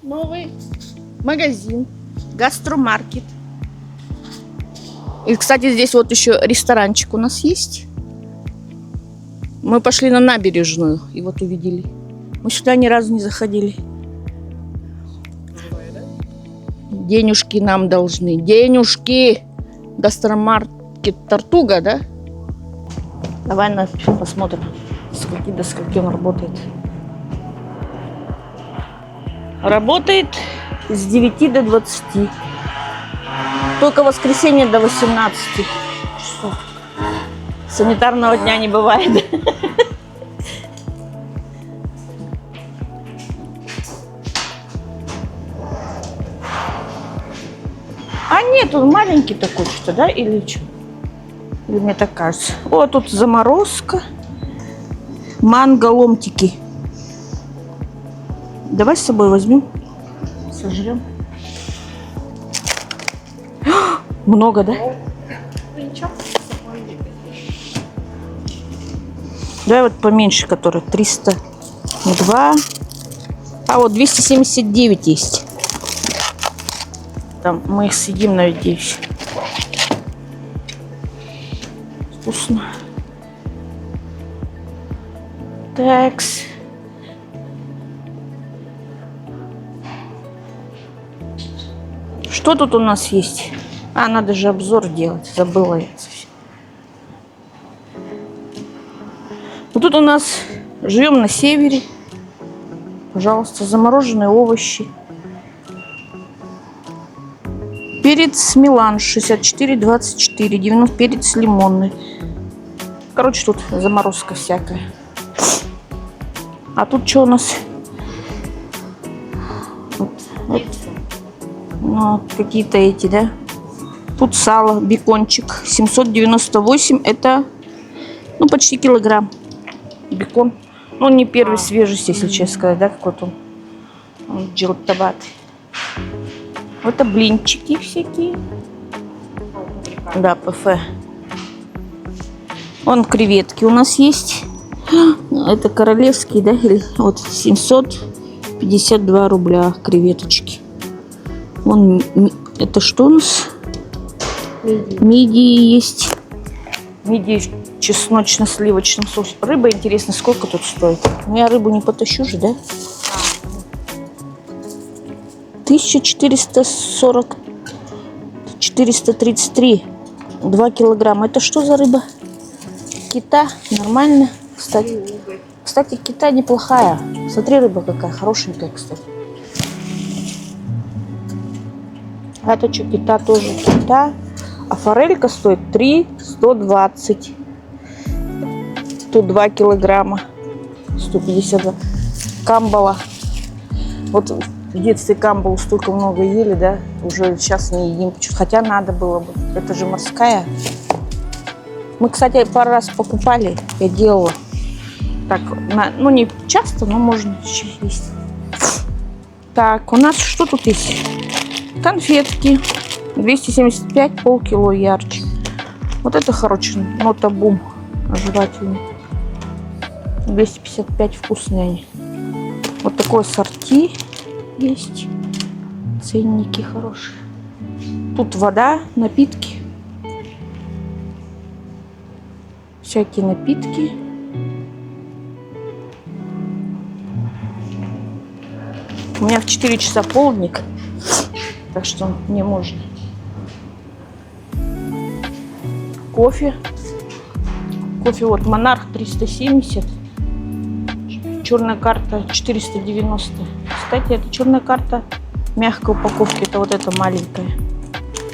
новый магазин, гастромаркет. И, кстати, здесь вот еще ресторанчик у нас есть. Мы пошли на набережную и вот увидели. Мы сюда ни разу не заходили. Денежки нам должны. Денежки! Гастромаркет Тартуга, да? Давай посмотрим, с скольки до скольки он работает. Работает с 9 до 20. Только в воскресенье до 18 часов. Санитарного дня не бывает. А нет, он маленький такой что-то, да? Или что? Или мне так кажется. О, тут заморозка. Манго ломтики. Давай с собой возьмем. Сожрем. Много, да? Давай вот поменьше, который 302. А вот 279 есть. Там мы их съедим, надеюсь. Вкусно. Такс. Что тут у нас есть? А, надо же обзор делать. Забыла я. Вот тут у нас живем на севере. Пожалуйста, замороженные овощи. Перец Милан 64,24. 90 перец лимонный. Короче, тут заморозка всякая. А тут что у нас? Вот. Ну, какие-то эти, да? Тут сало, бекончик. 798. Это, ну, почти килограмм. Бекон. Ну, не первый свежесть, если честно сказать, да? Какой-то он желтоватый. Вот это блинчики всякие. Да, ПФ. Вон креветки у нас есть. Это королевские, да? Или вот 752 рубля креветочки. Вон, это что у нас? Мидии есть. Мидии в чесночно-сливочном соусе. Рыба, интересно, сколько тут стоит? Ну, я рыбу не потащу же, да? 1440, 433, 2 килограмма. Это что за рыба? Кита, нормально. Кстати, кита неплохая. Смотри, рыба какая хорошенькая, кстати. А это что, кита тоже кита. А форелька стоит 3,120. Тут 2 килограмма. 152. Камбала. Вот в детстве камбалу столько много ели, да? Уже сейчас не едим. Хотя надо было бы. Это же морская. Мы, кстати, пару раз покупали. Я делала. Так, ну не часто, но можно еще есть. Так, у нас что тут есть? Конфетки. 275, полкило ярче. Вот это хороший. Нота Бум. Жевательный. 255, вкусные они. Вот такое сорти есть. Ценники хорошие. Тут вода, напитки. Всякие напитки. У меня в 4 часа полдник. Так что мне можно. Кофе. Кофе вот Монарх 370. Черная карта 490. Кстати, это черная карта мягкой упаковки. Это вот эта маленькая.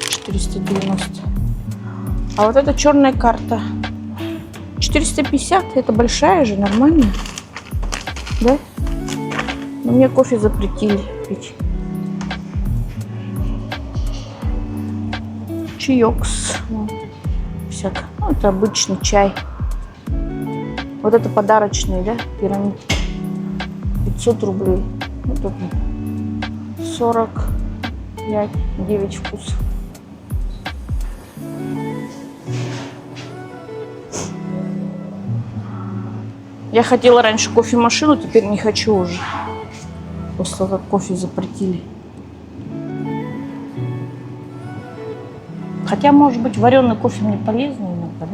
490. А вот эта черная карта 450. Это большая же, нормально. Да? Но мне кофе запретили пить. Чаёкс. Всяко. Ну, это обычный чай. Вот это подарочные, да, пирамид. 500 рублей. Вот тут 45, 9 вкусов. Я хотела раньше кофемашину, теперь не хочу уже. После того, как кофе запретили. Хотя, может быть, вареный кофе мне полезный иногда,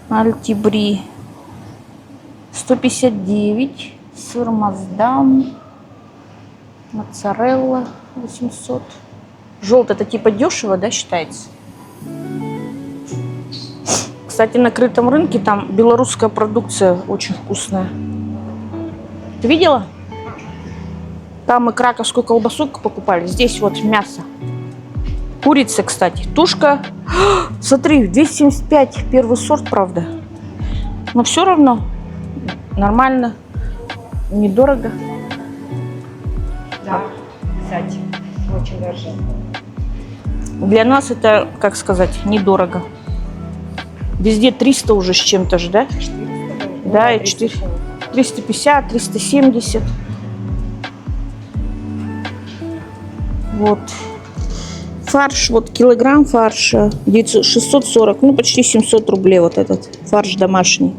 да? Альтибри 159, сыр Маасдам, моцарелла 800. Желтый это типа дешево, да, считается? Кстати, на крытом рынке там белорусская продукция очень вкусная. Ты видела? Там мы краковскую колбасу покупали. Здесь вот мясо. Курица, кстати. Тушка. Смотри, 275. Первый сорт, правда. Но все равно нормально. Недорого. Да, кстати, очень даже. Для нас это, как сказать, недорого. Везде 300 уже с чем-то же, да? 400, Да, и 4. 350, 370. Вот. Фарш, вот килограмм фарша 640, ну почти 700 рублей вот этот фарш домашний.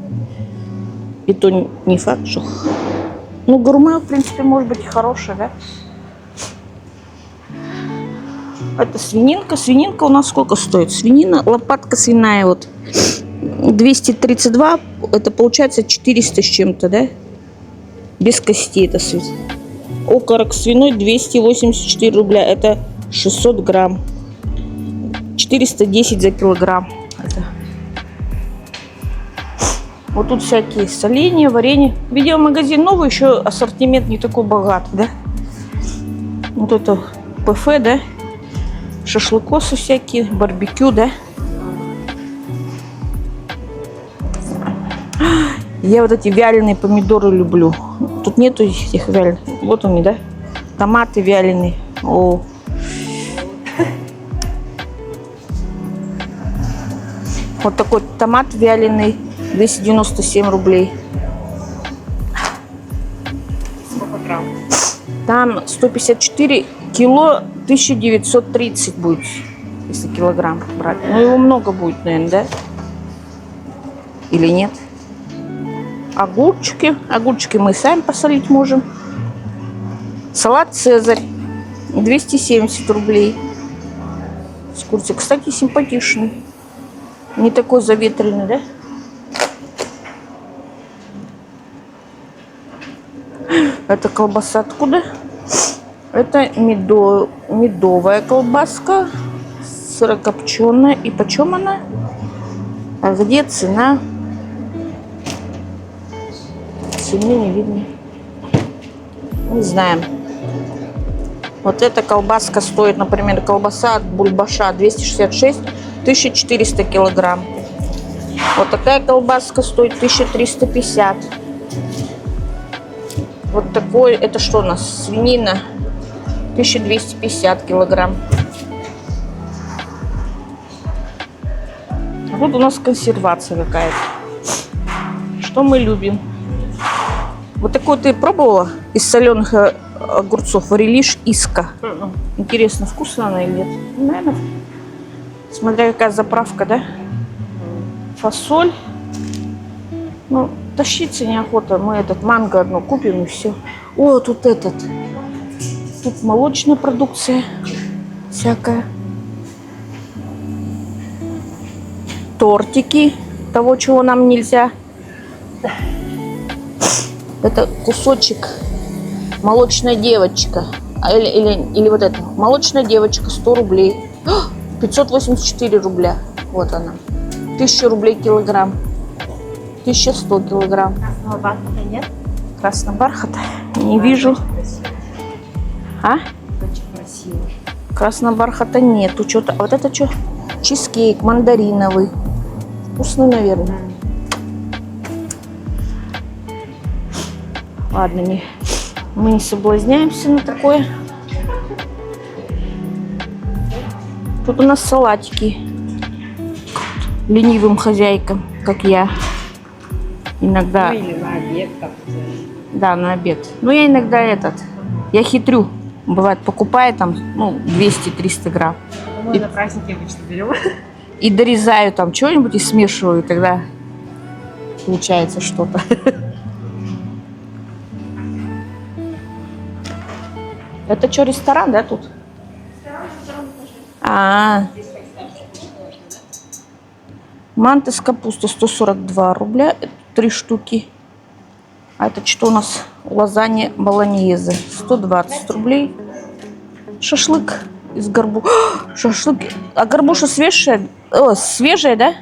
И то не факт, что... Ну, гурме, в принципе, может быть и хороший, да? Это свининка. Свининка у нас сколько стоит? Свинина, лопатка свиная вот 232, это получается 400 с чем-то, да? Без костей это свинина. Окорок свиной 284 рубля, это 600 грамм. 410 за килограмм. Это. Вот тут всякие соленья, варенье. Видел магазин новый, еще ассортимент не такой богатый, да? Вот это ПФ, да? Шашлыкосы всякие, барбекю, да? Я вот эти вяленые помидоры люблю. Тут нету этих вяленых. Вот они, да? Томаты вяленые. О. Вот такой томат вяленый. 297 рублей. Сколько грамм? Там 154 кило, 1930 будет, если килограмм брать. Ну, его много будет, наверное, да? Или нет? Огурчики. Огурчики мы сами посолить можем. Салат «Цезарь». 270 рублей. С курицей. Кстати, симпатичный. Не такой заветренный, да? Это колбаса откуда? Это медовая колбаска. Сырокопченая. И почем она? А где цена? Цены не видно. Не знаем. Вот эта колбаска стоит, например, колбаса от Бульбаша 266, 1400 килограмм. Вот такая колбаска стоит 1350. Вот такой, это что у нас? Свинина 1250 килограмм. А вот у нас консервация какая-то. Что мы любим? Вот такой ты пробовала из соленых огурцов? Варилиш Иска. Интересно, вкусная она или нет? Наверное. Смотря какая заправка, да? Фасоль. Ну, тащиться неохота. Мы этот манго одно купим и все. О, тут этот. Тут молочная продукция всякая. Тортики. Того, чего нам нельзя. Это кусочек молочная девочка. Или вот это. Молочная девочка 100 рублей. 584 рубля. Вот она. 1000 рублей килограмм. 1100 килограмм. Красного бархата нет? Красного бархата? Не вижу. А? Очень красиво. Красного бархата нету. Что-то. А вот это что? Чизкейк мандариновый. Вкусный, наверное. Ладно, мы не соблазняемся на такое. Тут у нас салатики. Ленивым хозяйкам, как я. Иногда. Ну, или на обед как-то. Да, на обед. Но я иногда я хитрю. Бывает, покупаю там, 200-300 грамм. Мы на праздники обычно берем. И дорезаю там что-нибудь и смешиваю, и тогда получается что-то. Это что, ресторан, да, тут? А, манты с капустой 142 рубля, 3 штуки. А это что у нас? Лазанья болоньезе 120 рублей. Шашлык из горбуши. Шашлык. А горбуша свежая? О, свежая, да?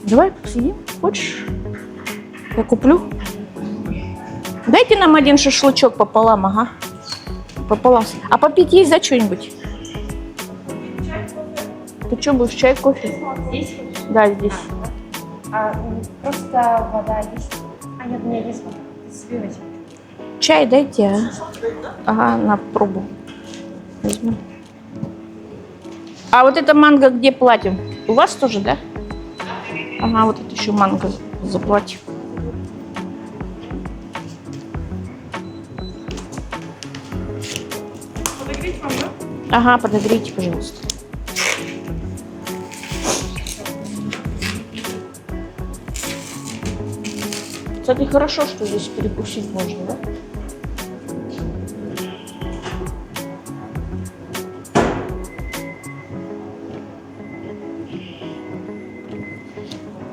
Давай посидим. Хочешь? Я куплю. Дайте нам один шашлычок пополам, ага. Пополам. А попить есть за что-нибудь? Ты что будешь, чай, кофе? Здесь? Да, здесь. Просто вода есть. А нет, у меня есть вода. Ты себе возьми. Чай дайте, а? Ага, на пробу. Возьму. А вот это манго где платим? У вас тоже, да? Ага, вот это еще манго заплатим. Подогреть вам, да? Ага, подогрейте, пожалуйста. Кстати, хорошо, что здесь перекусить можно, да?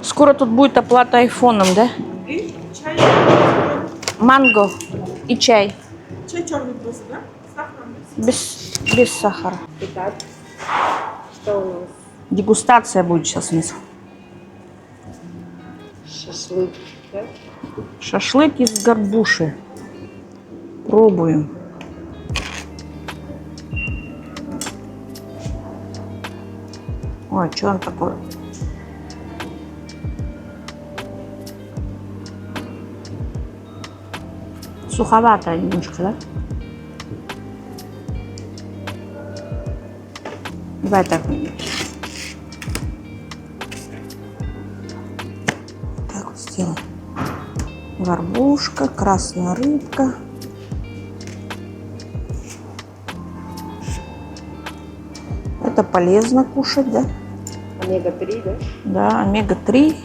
Скоро тут будет оплата айфоном, да? И чай. Манго и чай. Чай черный просто, да? С сахаром. Без сахара. Итак, что у нас? Дегустация будет сейчас у нас. Шашлык, да? Шашлык из горбуши. Пробуем. Ой, что он такой? Суховатая немножко, да? Давай так. Так вот сделаем. Горбушка, красная рыбка. Это полезно кушать, да? Омега-3, да? Да, омега-3.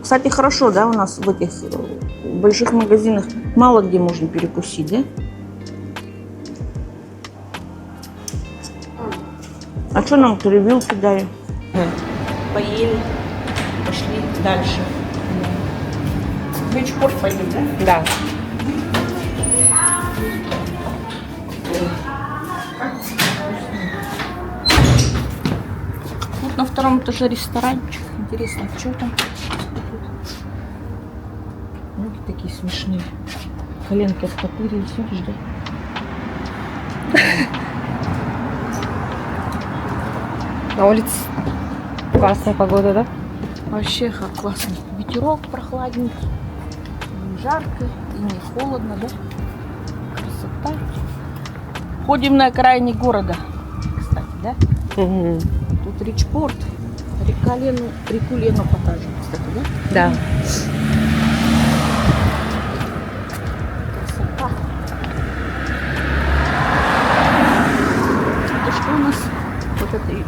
Кстати, хорошо, да, у нас в этих больших магазинах мало где можно перекусить, да? А что нам вилки дали? Поели, пошли дальше. Бич-порт поели, да? Да. Вот на втором этаже ресторанчик. Интересно, что там? Ноги такие смешные. Коленки оттопырились, видишь, да? На улице классная погода, да? Вообще как классно. Ветерок прохладненький. Не жарко и не холодно, да? Красота. Ходим на окраине города, кстати, да? Угу. Тут Ричпорт. Реку Лену покажем, кстати, да? Да. Красота. Это что у нас? Вот это...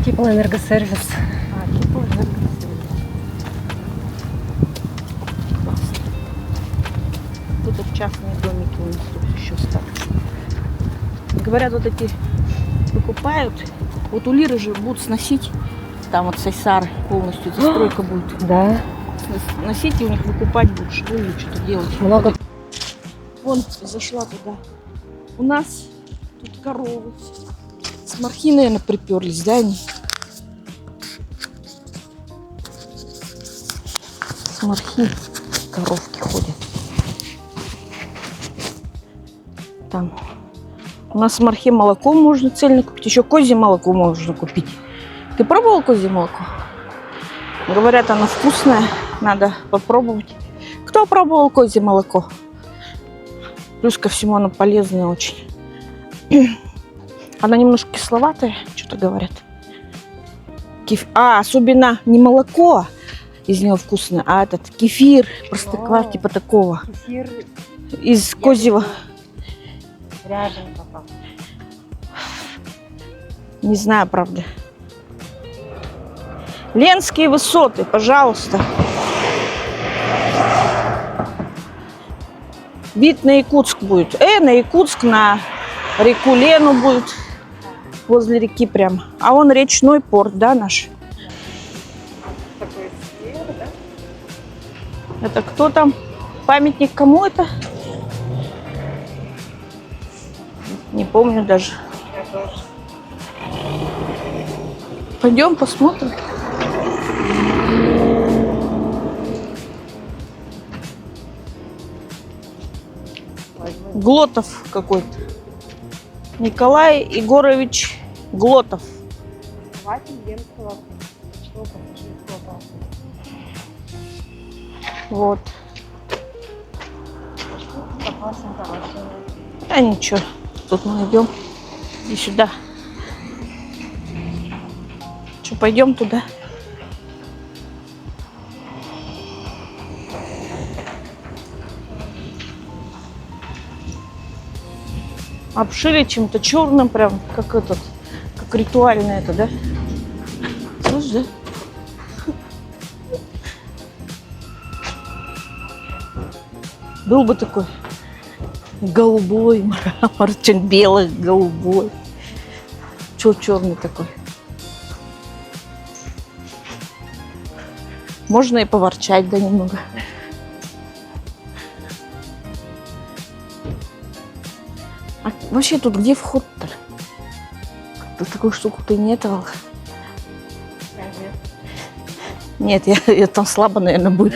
Теплоэнергосервис. Теплоэнергосервис. Классно. Тут вот частные домики у нас тут еще остались. Говорят, вот эти выкупают. Вот у Лиры же будут сносить. Там вот Сайсары полностью застройка будет. Да. Сносить и у них выкупать будут, что ли, что-то делать. Много. Вон, зашла туда. У нас тут коровы. С морхи, наверное, приперлись, да, они? С морхи коровки ходят. Там. У нас в морхе молоко можно цельно купить. Еще козье молоко можно купить. Ты пробовал козье молоко? Говорят, оно вкусное. Надо попробовать. Кто пробовал козье молоко? Плюс ко всему оно полезное очень. Оно немножко кисловатое, что-то говорят. Особенно не молоко из него вкусное, а этот кефир, простоквашино, типа такого. Кефир. Из козьего. Ряженка. Не знаю, правда. Ленские высоты, пожалуйста. Вид на Якутск будет. На Якутск, на реку Лену будет. Возле реки прям. А он речной порт, да, наш? Такой сквер, да? Это кто там? Памятник кому это? Не помню даже. Я тоже. Пойдем посмотрим. Глотов какой-то. Николай Егорович Глотов. Хватит Ленского. Что, покажи, кто. Вот. Согласен, хорошо. А ничего. Тут мы идем. И сюда. Что, пойдем туда? Обшили чем-то черным, прям как этот, как ритуально это, да? Слышь, да? Был бы такой голубой мрамор, чем белый, голубой. Чё черный такой? Можно и поворчать, да, немного. А вообще тут где вход-то? Тут такую штуку-то и нет. Нет, я там слабо, наверное, будет.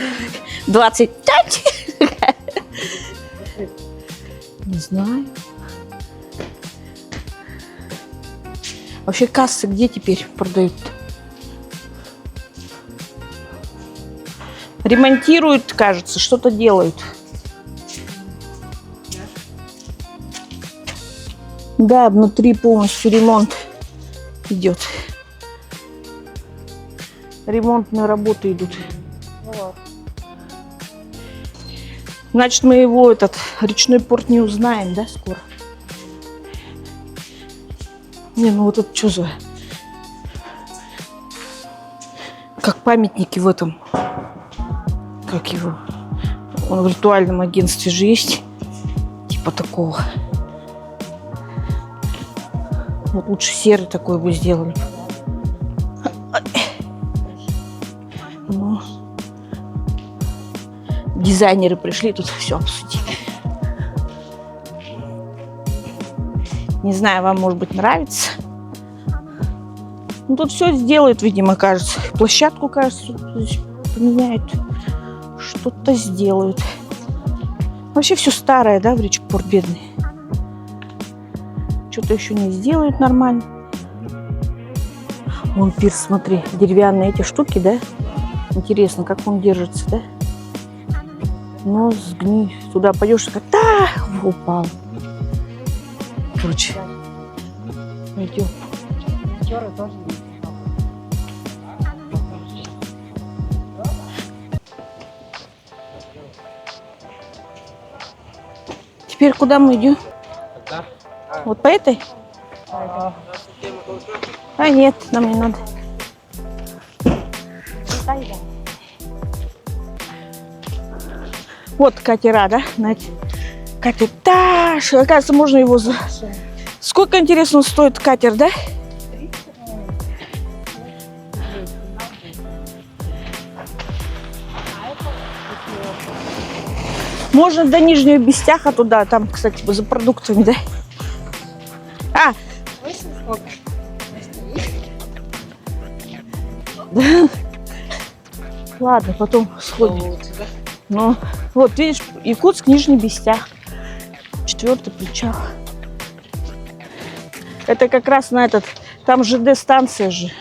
25. Не знаю. Вообще кассы где теперь продают? Ремонтируют, кажется, что-то делают. Да, внутри полностью ремонт идет. Ремонтные работы идут. Вот. Значит, мы его, этот речной порт, не узнаем, да, скоро? Не, ну вот это что за... Как памятники в этом... Как его? Он в ритуальном агентстве же есть. Типа такого. Вот лучше серый такой бы сделали. Ну, дизайнеры пришли, тут все обсудили. Не знаю, вам, может быть, нравится. Ну, тут все сделают, видимо, кажется. Площадку, кажется, здесь поменяют. Что-то сделают. Вообще все старое, да, в речку Порт бедный. Что-то еще не сделают нормально. Вон пирс, смотри, деревянные эти штуки, да? Интересно, как он держится, да? Но сгни. Туда пойдешь, как упал. Короче, пойдем. Актеры тоже есть. Теперь куда мы идем? Вот по этой? А нет, нам не надо. Вот катера, да? Катер. Да, оказывается, можно его за... Сколько, интересно, стоит катер, да? Можно до Нижнего Бестяха туда, там, кстати, за продуктами, да? А! Да. Ладно, потом сходим. Ну, вот, видишь, Якутск, Нижний Бестях. 4-й причал. Это как раз на этот, там ЖД-станция же,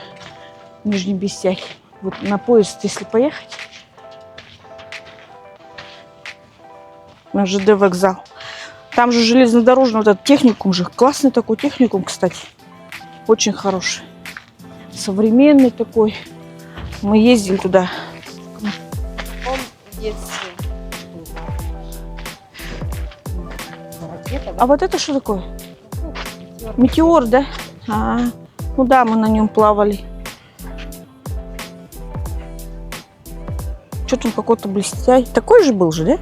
Нижний Бестях. Вот на поезд, если поехать. На ЖД вокзал. Там же железнодорожный вот этот техникум же. Классный такой техникум, кстати. Очень хороший. Современный такой. Мы ездили туда. Он в детстве. А вот это что такое? Метеор, да? Ну да, мы на нем плавали. Что-то он какой-то блестящий. Такой же был же, да?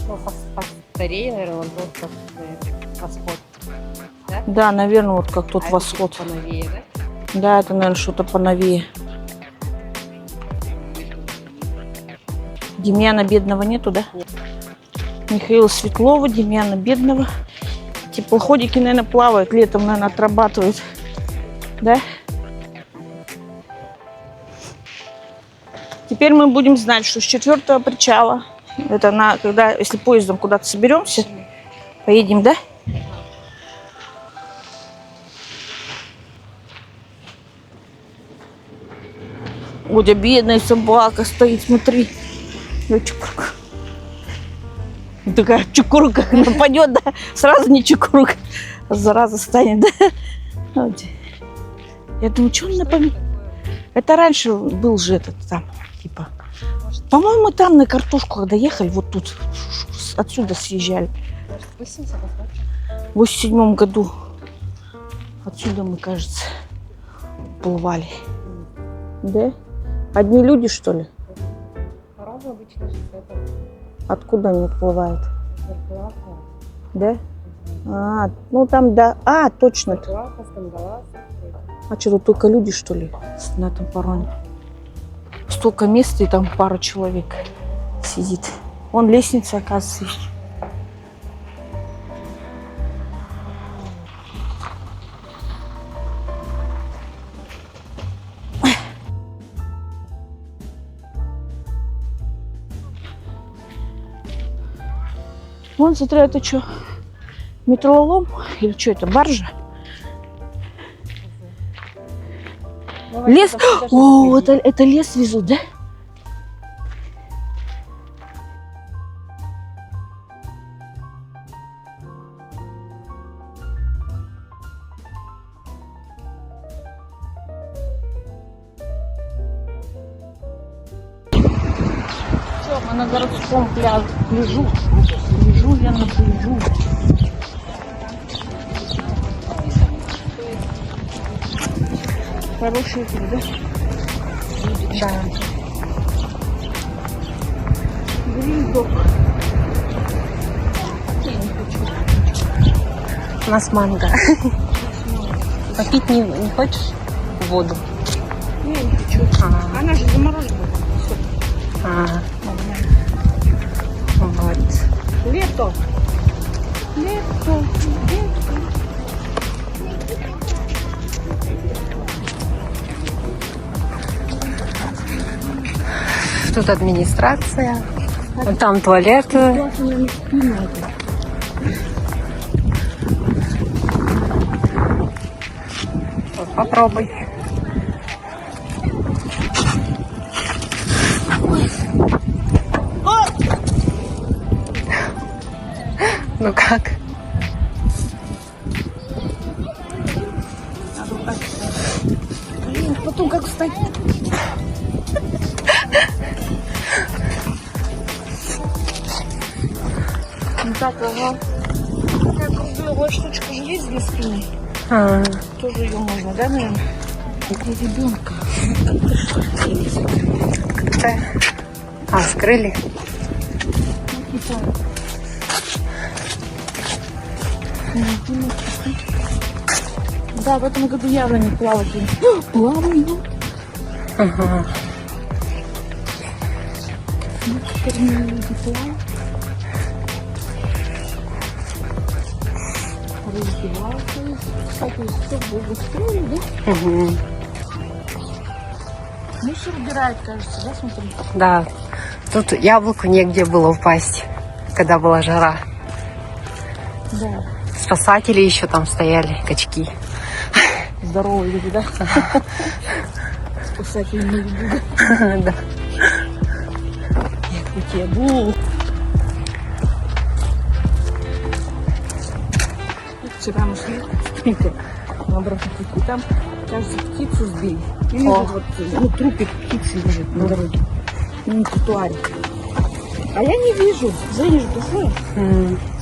Ну, постарее, наверное, он был как восход. Да, наверное, вот как тот А восход. это поновее, да? Да, это, наверное, что-то поновее. Демьяна Бедного нету, да? Нет. Михаила Светлова, Демьяна Бедного. Теплоходики, наверное, плавают, летом, наверное, отрабатывают. Да? Теперь мы будем знать, что с 4-го причала, это на, когда, если поездом куда-то соберемся, поедем, да? Ой, бедная собака стоит, смотри. Ну, чукурка. Такая чукурка нападет, да? Сразу не чукурка, а зараза станет, да? Вот. Я думаю, что он напоминает? Это раньше был же этот там, типа. По-моему, там на картошку, когда ехали, вот тут, отсюда съезжали. Может, 80, да? В 87 году. Отсюда мы, кажется, плывали. Да? Одни люди, что ли? Паромы обычно же это Откуда они отплывают? Зарплата. Да? А, ну там, да. А, точно. Зарплата, скандалас. А что, тут только люди, что ли, на этом пароме? Столько места, и там пара человек сидит. Вон лестница, оказывается, есть. Вон, смотри, это что? Металлолом? Или что это, баржа? Лес? О, это лес везут, да? Все, мы на городском пляже. Лежу я на пляжу. Хорошие тут, да? Да. Грибок. У нас манго. Попить не хочешь воду? Не хочу. Она же заморожена. Вот. Лето. Лето. Лето. Тут администрация. Вот там туалеты. Вот, попробуй. Ну как? Потом как встать? Ну так, ага. Такая круглая штучка же есть для спины. Тоже ее можно, да, наверное? Для ребенка. Скрыли? Да, в этом году явно не плавать. Плаваю. Ага. Ну, теперь не люди плавают. Раздевался. Кстати, все благоустроили, да? Угу. Мусор убирает, кажется, да, смотри? Да. Тут яблоку негде было упасть, когда была жара. Да. Спасатели еще там стояли, качки. Здоровые люди, да? Спасатели не люди. Да. Як у тебя был. Вчера мы шли на обратном пути. Там, кажется, птицу сбили. И лежит вот, ну, трупик птицы лежит на дороге. На тротуаре. А я не вижу. Женя же пошла.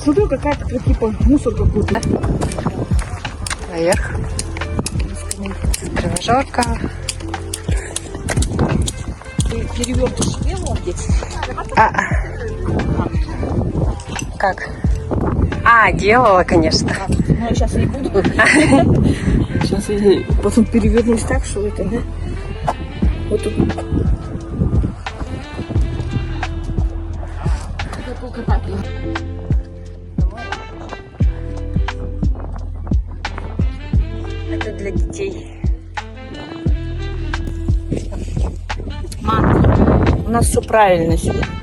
Смотрю, какая-то, как, типа, мусор какой-то. Наверх. Тут тренажерка. Ты перевертыш делала в детстве? Как? Делала, конечно. Ну, я сейчас не буду. Сейчас я потом перевернусь так, что это, да? Вот тут. Это для детей. Мама, у нас все правильно сегодня.